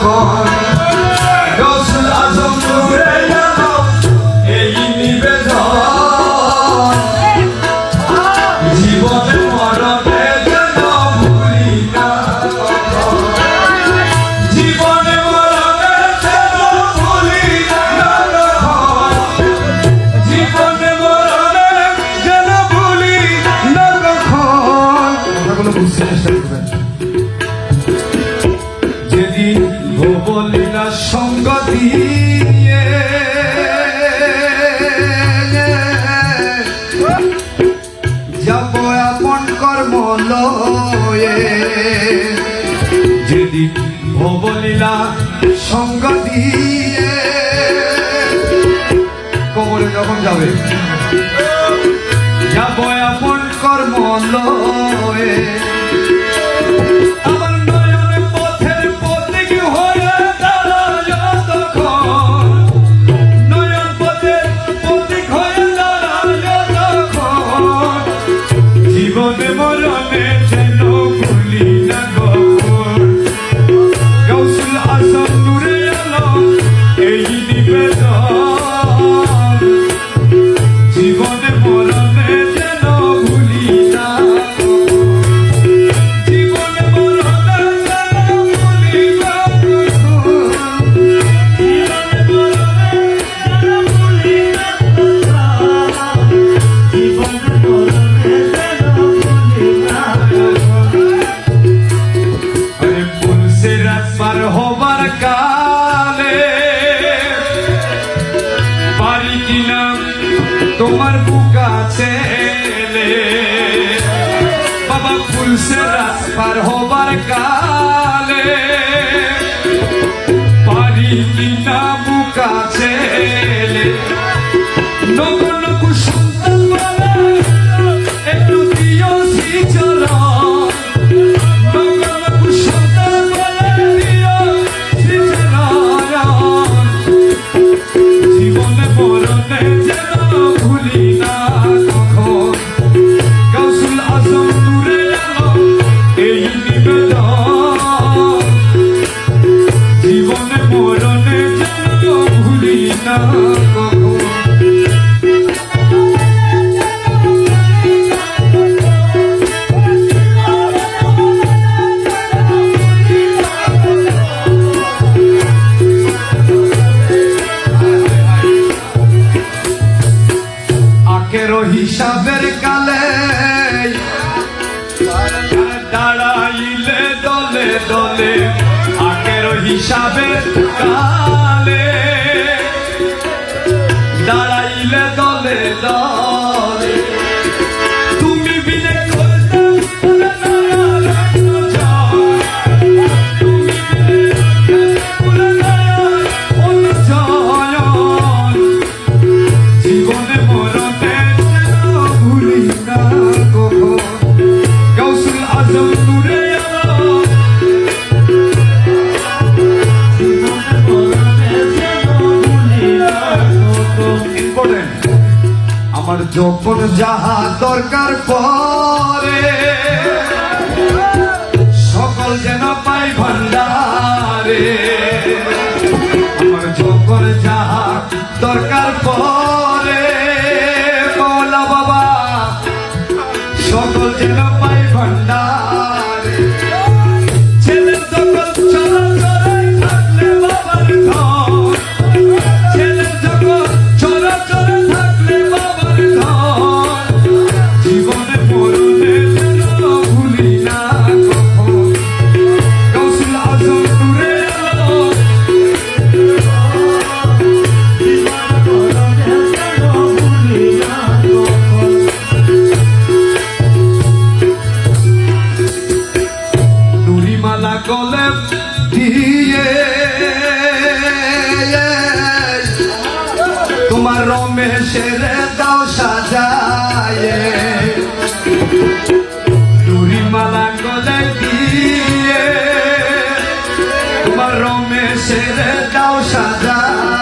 তখন গৌসুল আজম নূরে আলম এই নিবেদন জীবনে মরণে যেন ভুলি না জীবনে মরণে যেন ভুলি না জীবনে মরণে যেন ভুলি না কখন কথাগুলো বুঝতে চেষ্টা করবেন যেদিন বলি না সঙ্গ দিয়ে যাব আপন কর্ম লয়ে যেদিন ভবলীলা সঙ্গ দিয়ে কবরে যখন যাবে যাব আপন কর্ম লয়ে আমার নয়ন পথের প্রতীক হয়ে দাঁড়ায় তখন নয়ন পথের প্রতীক হয়ে দাঁড়ায় তখন জীবনে মরণে যেন ভুলি না কখন গৌসুল আজম নূরে আলম এই নিবেদন জীবনে মরণে যেন ভুলি না জীবনে মরণে যেন ভুলি না জীবনে মরণে যেন ভুলি না জীবনে মরণে যেন ভুলি না আরে পুলসে রাত পার হবার কালে পারি কিনা তোমার বুকা ছেলে বাবা পুলসে রাত পার হবার কালে পারি কিনা বুকা ছেলে নগর নকু সন্তান বলে একটু দিও শ্রীচরণ নগর নকু সন্তান বলে দিও শ্রীচরণ জীবনে মরণে যেন ভুলি না তখন গৌসুল আজম নূরে আলম এই নিবেদন জীবনে মরণে যেন ভুলি না কখন আখেরো হিসাবের কালে দাঁড়াইলে দলে দলে আখেরো হিসাবের কালে দাঁড়াইলে দলে দলে তুমি বিনে করতে জীবনে মরণে যেন ভুলি না কখন গৌসুল আজম নূরে আলম জীবনে মরণে যেন ভুলি না কখন ইম্পর্টেন্ট আমার যখন যাহা দরকার পরে সকল যেন পাই ভান্ডারে আমার যখন যাহা দরকার পরে মৌলা বাবা সকল যেন পাই ভান্ডারে ছেলের যখন চলাচলে থাকলে বাবার ঘর ছেলের যখন চলাচলে থাকলে বাবার ঘর জীবনে মরণে যেন ভুলি না কখন গৌসুল আজম নূরে আলম নুরিমালা গলে দিয়ে তোমার রমেশের দাও সাজায়ে নুরিমালা গলে দিয়ে তোমার রমেশের দাও সাজায়ে